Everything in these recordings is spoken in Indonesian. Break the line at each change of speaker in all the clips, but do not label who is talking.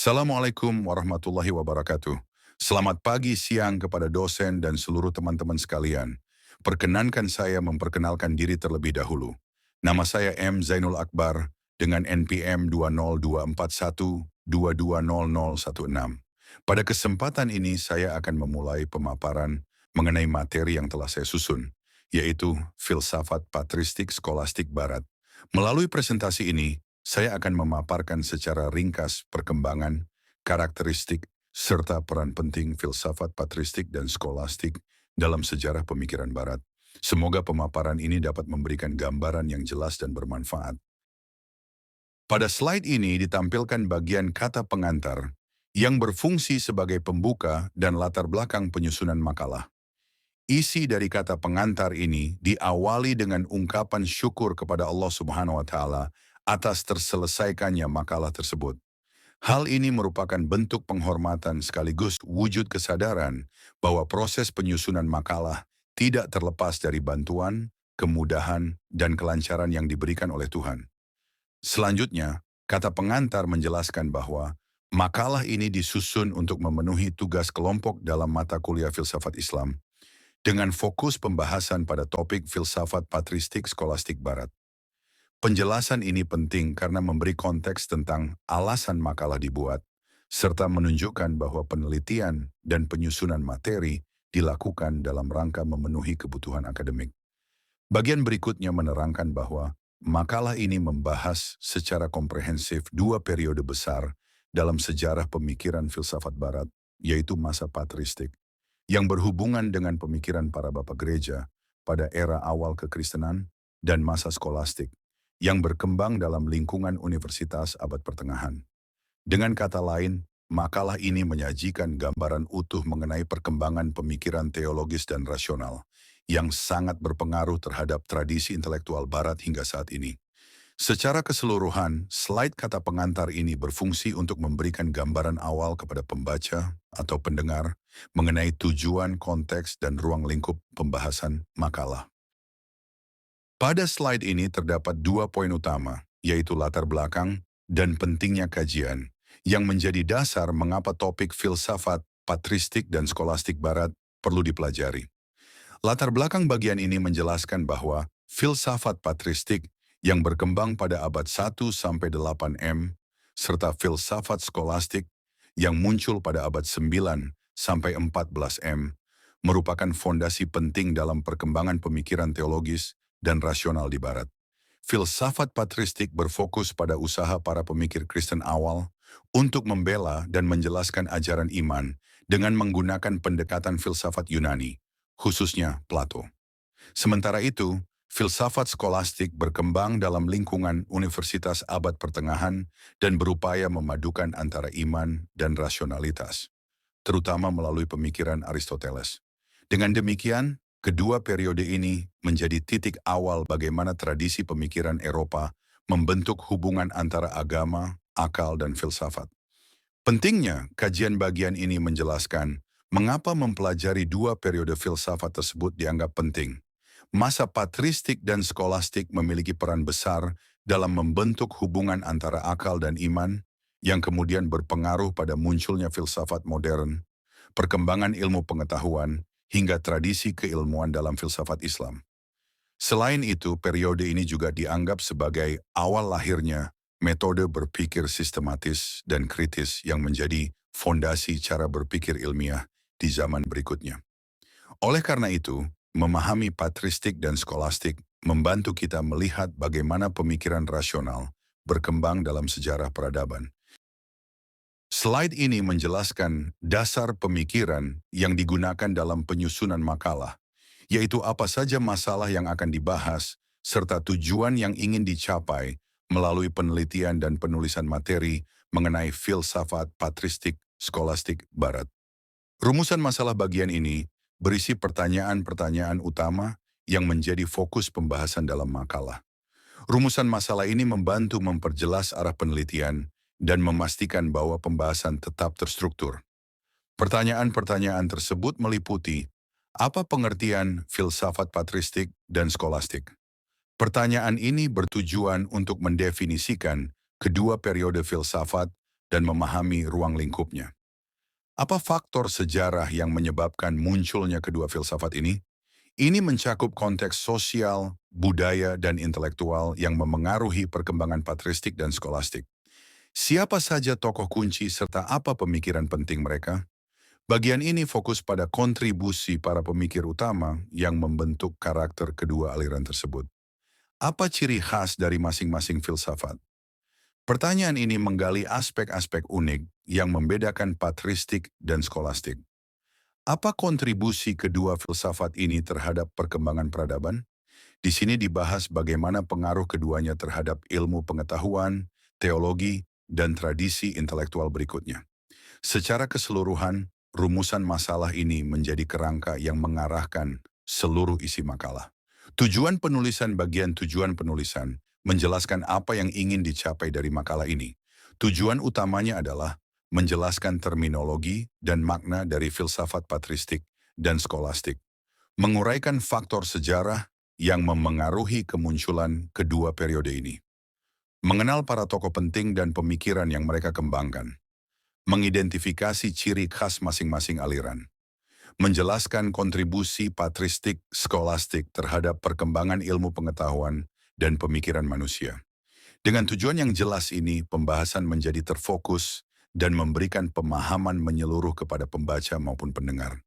Assalamualaikum warahmatullahi wabarakatuh. Selamat pagi, siang kepada dosen dan seluruh teman-teman sekalian. Perkenankan saya memperkenalkan diri terlebih dahulu. Nama saya M. Zainul Akbar dengan NPM 20241220016. Pada kesempatan ini saya akan memulai pemaparan mengenai materi yang telah saya susun, yaitu filsafat patristik skolastik barat. Melalui presentasi ini, saya akan memaparkan secara ringkas perkembangan, karakteristik, serta peran penting filsafat patristik dan skolastik dalam sejarah pemikiran Barat. Semoga pemaparan ini dapat memberikan gambaran yang jelas dan bermanfaat. Pada slide ini ditampilkan bagian kata pengantar yang berfungsi sebagai pembuka dan latar belakang penyusunan makalah. Isi dari kata pengantar ini diawali dengan ungkapan syukur kepada Allah Subhanahu wa Ta'ala atas terselesaikannya makalah tersebut. Hal ini merupakan bentuk penghormatan sekaligus wujud kesadaran bahwa proses penyusunan makalah tidak terlepas dari bantuan, kemudahan, dan kelancaran yang diberikan oleh Tuhan. Selanjutnya, kata pengantar menjelaskan bahwa makalah ini disusun untuk memenuhi tugas kelompok dalam mata kuliah filsafat Islam dengan fokus pembahasan pada topik filsafat patristik skolastik Barat. Penjelasan ini penting karena memberi konteks tentang alasan makalah dibuat, serta menunjukkan bahwa penelitian dan penyusunan materi dilakukan dalam rangka memenuhi kebutuhan akademik. Bagian berikutnya menerangkan bahwa makalah ini membahas secara komprehensif dua periode besar dalam sejarah pemikiran filsafat Barat, yaitu masa patristik, yang berhubungan dengan pemikiran para bapak gereja pada era awal kekristenan dan masa skolastik yang berkembang dalam lingkungan universitas abad pertengahan. Dengan kata lain, makalah ini menyajikan gambaran utuh mengenai perkembangan pemikiran teologis dan rasional yang sangat berpengaruh terhadap tradisi intelektual Barat hingga saat ini. Secara keseluruhan, slide kata pengantar ini berfungsi untuk memberikan gambaran awal kepada pembaca atau pendengar mengenai tujuan, konteks, dan ruang lingkup pembahasan makalah. Pada slide ini terdapat dua poin utama, yaitu latar belakang dan pentingnya kajian, yang menjadi dasar mengapa topik filsafat, patristik, dan skolastik Barat perlu dipelajari. Latar belakang bagian ini menjelaskan bahwa filsafat patristik yang berkembang pada abad 1-8 M, serta filsafat skolastik yang muncul pada abad 9-14 M, merupakan fondasi penting dalam perkembangan pemikiran teologis dan rasional di Barat. Filsafat patristik berfokus pada usaha para pemikir Kristen awal untuk membela dan menjelaskan ajaran iman dengan menggunakan pendekatan filsafat Yunani, khususnya Plato. Sementara itu, filsafat skolastik berkembang dalam lingkungan universitas abad pertengahan dan berupaya memadukan antara iman dan rasionalitas, terutama melalui pemikiran Aristoteles. Dengan demikian, kedua periode ini menjadi titik awal bagaimana tradisi pemikiran Eropa membentuk hubungan antara agama, akal, dan filsafat. Pentingnya, kajian bagian ini menjelaskan mengapa mempelajari dua periode filsafat tersebut dianggap penting. Masa patristik dan skolastik memiliki peran besar dalam membentuk hubungan antara akal dan iman yang kemudian berpengaruh pada munculnya filsafat modern, perkembangan ilmu pengetahuan, hingga tradisi keilmuan dalam filsafat Islam. Selain itu, periode ini juga dianggap sebagai awal lahirnya metode berpikir sistematis dan kritis yang menjadi fondasi cara berpikir ilmiah di zaman berikutnya. Oleh karena itu, memahami patristik dan skolastik membantu kita melihat bagaimana pemikiran rasional berkembang dalam sejarah peradaban. Slide ini menjelaskan dasar pemikiran yang digunakan dalam penyusunan makalah, yaitu apa saja masalah yang akan dibahas, serta tujuan yang ingin dicapai melalui penelitian dan penulisan materi mengenai filsafat patristik skolastik Barat. Rumusan masalah bagian ini berisi pertanyaan-pertanyaan utama yang menjadi fokus pembahasan dalam makalah. Rumusan masalah ini membantu memperjelas arah penelitian dan memastikan bahwa pembahasan tetap terstruktur. Pertanyaan-pertanyaan tersebut meliputi apa pengertian filsafat patristik dan skolastik. Pertanyaan ini bertujuan untuk mendefinisikan kedua periode filsafat dan memahami ruang lingkupnya. Apa faktor sejarah yang menyebabkan munculnya kedua filsafat ini? Ini mencakup konteks sosial, budaya, dan intelektual yang memengaruhi perkembangan patristik dan skolastik. Siapa saja tokoh kunci serta apa pemikiran penting mereka? Bagian ini fokus pada kontribusi para pemikir utama yang membentuk karakter kedua aliran tersebut. Apa ciri khas dari masing-masing filsafat? Pertanyaan ini menggali aspek-aspek unik yang membedakan patristik dan skolastik. Apa kontribusi kedua filsafat ini terhadap perkembangan peradaban? Di sini dibahas bagaimana pengaruh keduanya terhadap ilmu pengetahuan, teologi, dan tradisi intelektual berikutnya. Secara keseluruhan, rumusan masalah ini menjadi kerangka yang mengarahkan seluruh isi makalah. Tujuan penulisan menjelaskan apa yang ingin dicapai dari makalah ini. Tujuan utamanya adalah menjelaskan terminologi dan makna dari filsafat patristik dan skolastik, menguraikan faktor sejarah yang memengaruhi kemunculan kedua periode ini, mengenal para tokoh penting dan pemikiran yang mereka kembangkan, mengidentifikasi ciri khas masing-masing aliran, menjelaskan kontribusi patristik skolastik terhadap perkembangan ilmu pengetahuan dan pemikiran manusia. Dengan tujuan yang jelas ini, pembahasan menjadi terfokus dan memberikan pemahaman menyeluruh kepada pembaca maupun pendengar.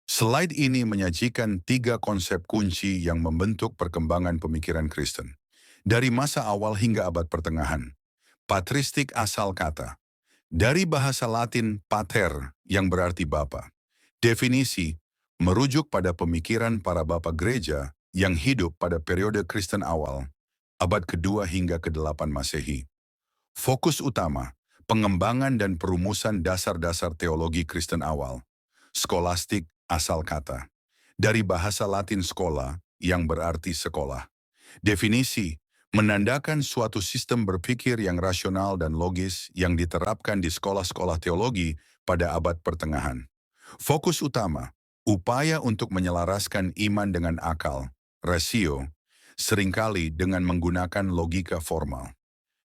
Slide ini menyajikan 3 konsep kunci yang membentuk perkembangan pemikiran Kristen. Dari masa awal hingga abad pertengahan, patristik asal kata. Dari bahasa Latin pater yang berarti bapa. Definisi merujuk pada pemikiran para bapa gereja yang hidup pada periode Kristen awal, abad kedua hingga ke-8 Masehi. Fokus utama, pengembangan dan perumusan dasar-dasar teologi Kristen awal. Skolastik asal kata. Dari bahasa Latin skola yang berarti sekolah. Definisi menandakan suatu sistem berpikir yang rasional dan logis yang diterapkan di sekolah-sekolah teologi pada abad pertengahan. Fokus utama, upaya untuk menyelaraskan iman dengan akal, rasio, seringkali dengan menggunakan logika formal.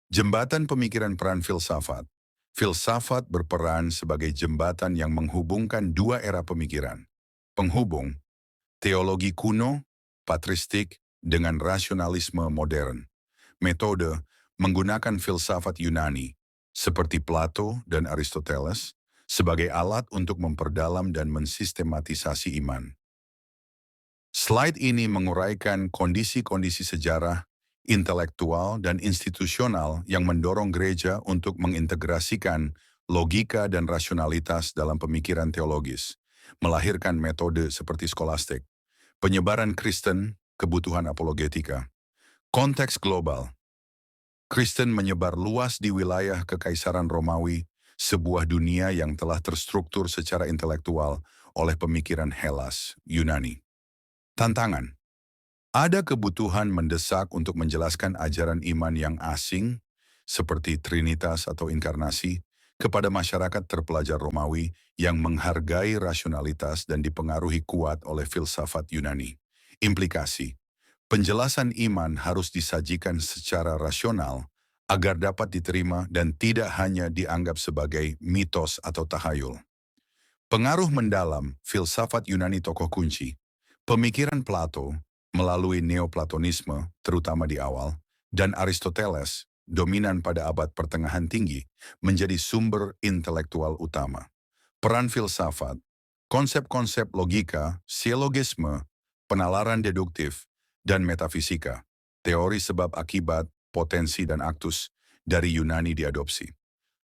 Jembatan pemikiran peran filsafat. Filsafat berperan sebagai jembatan yang menghubungkan dua era pemikiran. Penghubung, teologi kuno, patristik, dengan rasionalisme modern. Metode menggunakan filsafat Yunani, seperti Plato dan Aristoteles, sebagai alat untuk memperdalam dan mensistematisasi iman. Slide ini menguraikan kondisi-kondisi sejarah, intelektual, dan institusional yang mendorong gereja untuk mengintegrasikan logika dan rasionalitas dalam pemikiran teologis, melahirkan metode seperti skolastik, penyebaran Kristen, kebutuhan apologetika. Konteks global. Kristen menyebar luas di wilayah Kekaisaran Romawi, sebuah dunia yang telah terstruktur secara intelektual oleh pemikiran Hellas, Yunani. Tantangan. Ada kebutuhan mendesak untuk menjelaskan ajaran iman yang asing, seperti Trinitas atau Inkarnasi, kepada masyarakat terpelajar Romawi yang menghargai rasionalitas dan dipengaruhi kuat oleh filsafat Yunani. Implikasi. Penjelasan iman harus disajikan secara rasional agar dapat diterima dan tidak hanya dianggap sebagai mitos atau tahayul. Pengaruh mendalam filsafat Yunani tokoh kunci. Pemikiran Plato melalui Neoplatonisme, terutama di awal, dan Aristoteles, dominan pada abad pertengahan tinggi, menjadi sumber intelektual utama. Peran filsafat, konsep-konsep logika, silogisme, penalaran deduktif, dan metafisika, teori sebab akibat, potensi dan aktus, dari Yunani diadopsi.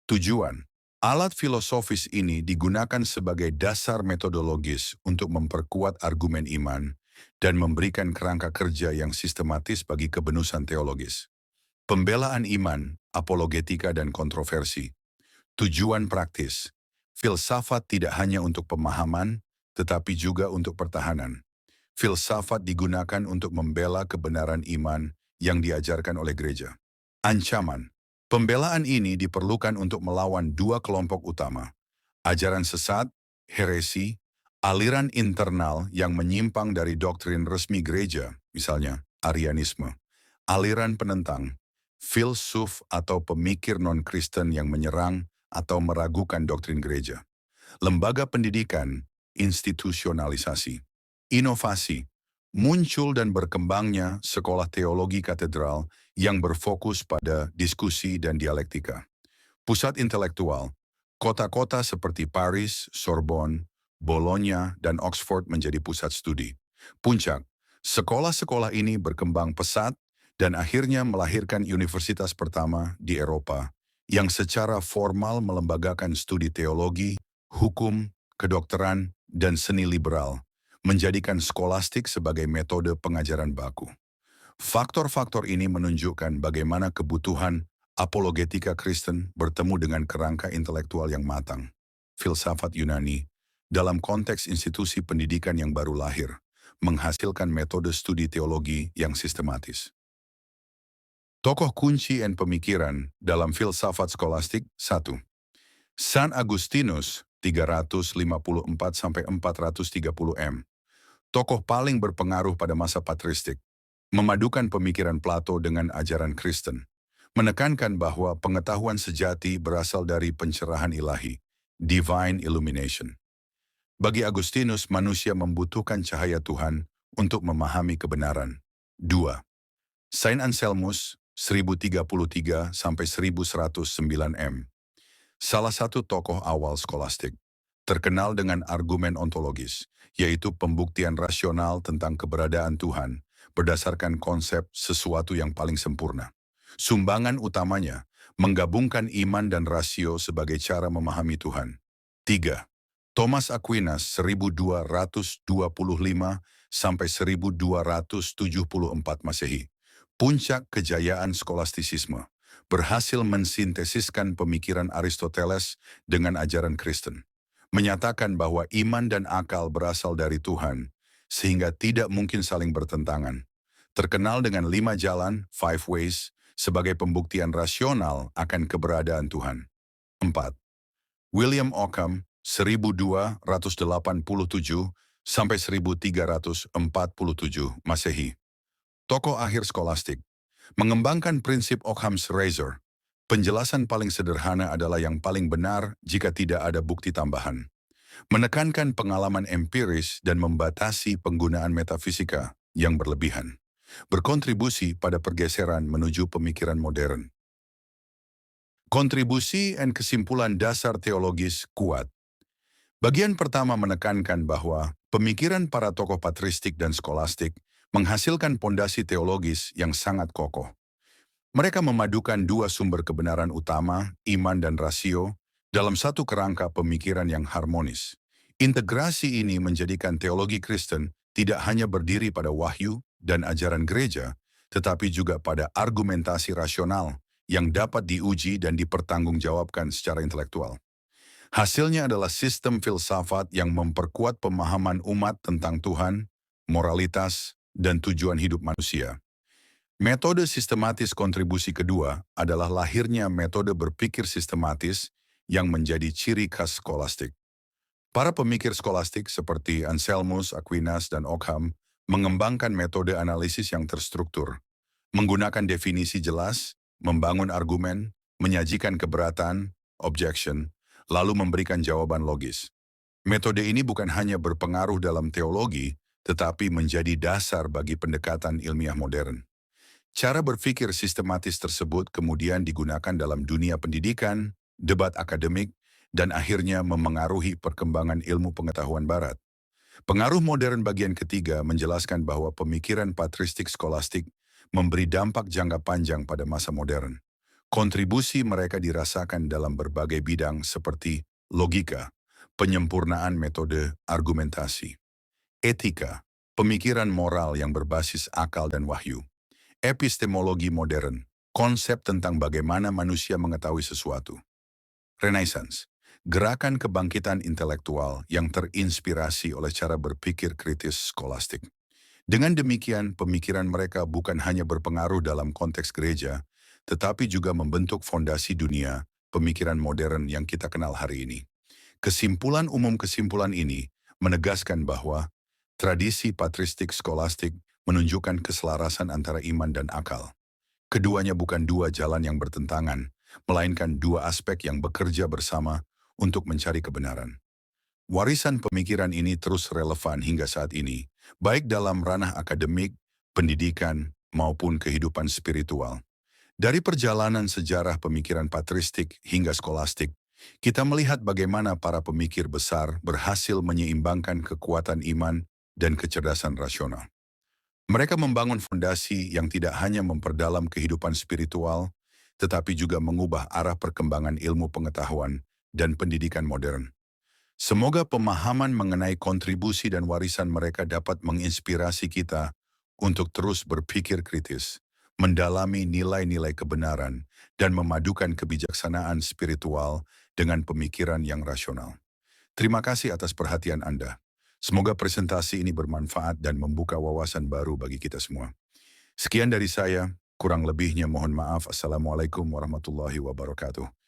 Tujuan, alat filosofis ini digunakan sebagai dasar metodologis untuk memperkuat argumen iman dan memberikan kerangka kerja yang sistematis bagi kebenusan teologis. Pembelaan iman, apologetika dan kontroversi. Tujuan praktis, filsafat tidak hanya untuk pemahaman, tetapi juga untuk pertahanan. Filsafat digunakan untuk membela kebenaran iman yang diajarkan oleh gereja. Ancaman. Pembelaan ini diperlukan untuk melawan dua kelompok utama. Ajaran sesat, heresi, aliran internal yang menyimpang dari doktrin resmi gereja, misalnya Arianisme. Aliran penentang, filsuf atau pemikir non-Kristen yang menyerang atau meragukan doktrin gereja. Lembaga pendidikan, institusionalisasi, inovasi, muncul dan berkembangnya sekolah teologi katedral yang berfokus pada diskusi dan dialektika. Pusat intelektual, kota-kota seperti Paris, Sorbonne, Bologna, dan Oxford menjadi pusat studi. Puncak, sekolah-sekolah ini berkembang pesat dan akhirnya melahirkan universitas pertama di Eropa yang secara formal melembagakan studi teologi, hukum, kedokteran, dan seni liberal, menjadikan skolastik sebagai metode pengajaran baku. Faktor-faktor ini menunjukkan bagaimana kebutuhan apologetika Kristen bertemu dengan kerangka intelektual yang matang, filsafat Yunani, dalam konteks institusi pendidikan yang baru lahir, menghasilkan metode studi teologi yang sistematis. Tokoh kunci dan pemikiran dalam filsafat skolastik 1. San Agustinus 354-430 m. Tokoh paling berpengaruh pada masa patristik, memadukan pemikiran Plato dengan ajaran Kristen, menekankan bahwa pengetahuan sejati berasal dari pencerahan ilahi, divine illumination. Bagi Agustinus, manusia membutuhkan cahaya Tuhan untuk memahami kebenaran. 2. Saint Anselmus 1033-1109 m. Salah satu tokoh awal skolastik, terkenal dengan argumen ontologis, yaitu pembuktian rasional tentang keberadaan Tuhan berdasarkan konsep sesuatu yang paling sempurna. Sumbangan utamanya menggabungkan iman dan rasio sebagai cara memahami Tuhan. 3. Thomas Aquinas 1225-1274 Masehi. Puncak kejayaan skolastisisme, berhasil mensintesiskan pemikiran Aristoteles dengan ajaran Kristen, menyatakan bahwa iman dan akal berasal dari Tuhan, sehingga tidak mungkin saling bertentangan. Terkenal dengan 5 jalan, 5 ways, sebagai pembuktian rasional akan keberadaan Tuhan. 4. William Ockham, 1287-1347 Masehi. Tokoh akhir skolastik, mengembangkan prinsip Ockham's razor. Penjelasan paling sederhana adalah yang paling benar jika tidak ada bukti tambahan. Menekankan pengalaman empiris dan membatasi penggunaan metafisika yang berlebihan. Berkontribusi pada pergeseran menuju pemikiran modern. Kontribusi dan kesimpulan dasar teologis kuat. Bagian pertama menekankan bahwa pemikiran para tokoh patristik dan skolastik menghasilkan pondasi teologis yang sangat kokoh. Mereka memadukan dua sumber kebenaran utama, iman dan rasio, dalam satu kerangka pemikiran yang harmonis. Integrasi ini menjadikan teologi Kristen tidak hanya berdiri pada wahyu dan ajaran gereja, tetapi juga pada argumentasi rasional yang dapat diuji dan dipertanggungjawabkan secara intelektual. Hasilnya adalah sistem filsafat yang memperkuat pemahaman umat tentang Tuhan, moralitas, dan tujuan hidup manusia. Metode sistematis kontribusi kedua adalah lahirnya metode berpikir sistematis yang menjadi ciri khas skolastik. Para pemikir skolastik seperti Anselmus, Aquinas, dan Ockham mengembangkan metode analisis yang terstruktur, menggunakan definisi jelas, membangun argumen, menyajikan keberatan, objection, lalu memberikan jawaban logis. Metode ini bukan hanya berpengaruh dalam teologi, tetapi menjadi dasar bagi pendekatan ilmiah modern. Cara berpikir sistematis tersebut kemudian digunakan dalam dunia pendidikan, debat akademik, dan akhirnya memengaruhi perkembangan ilmu pengetahuan Barat. Pengaruh modern bagian ketiga menjelaskan bahwa pemikiran patristik skolastik memberi dampak jangka panjang pada masa modern. Kontribusi mereka dirasakan dalam berbagai bidang seperti logika, penyempurnaan metode argumentasi, etika, pemikiran moral yang berbasis akal dan wahyu, epistemologi modern, konsep tentang bagaimana manusia mengetahui sesuatu. Renaissance, gerakan kebangkitan intelektual yang terinspirasi oleh cara berpikir kritis skolastik. Dengan demikian, pemikiran mereka bukan hanya berpengaruh dalam konteks gereja, tetapi juga membentuk fondasi dunia pemikiran modern yang kita kenal hari ini. Kesimpulan ini menegaskan bahwa tradisi patristik skolastik menunjukkan keselarasan antara iman dan akal. Keduanya bukan dua jalan yang bertentangan, melainkan dua aspek yang bekerja bersama untuk mencari kebenaran. Warisan pemikiran ini terus relevan hingga saat ini, baik dalam ranah akademik, pendidikan, maupun kehidupan spiritual. Dari perjalanan sejarah pemikiran patristik hingga skolastik, kita melihat bagaimana para pemikir besar berhasil menyeimbangkan kekuatan iman dan kecerdasan rasional. Mereka membangun fondasi yang tidak hanya memperdalam kehidupan spiritual, tetapi juga mengubah arah perkembangan ilmu pengetahuan dan pendidikan modern. Semoga pemahaman mengenai kontribusi dan warisan mereka dapat menginspirasi kita untuk terus berpikir kritis, mendalami nilai-nilai kebenaran, dan memadukan kebijaksanaan spiritual dengan pemikiran yang rasional. Terima kasih atas perhatian Anda. Semoga presentasi ini bermanfaat dan membuka wawasan baru bagi kita semua. Sekian dari saya, kurang lebihnya mohon maaf. Assalamualaikum warahmatullahi wabarakatuh.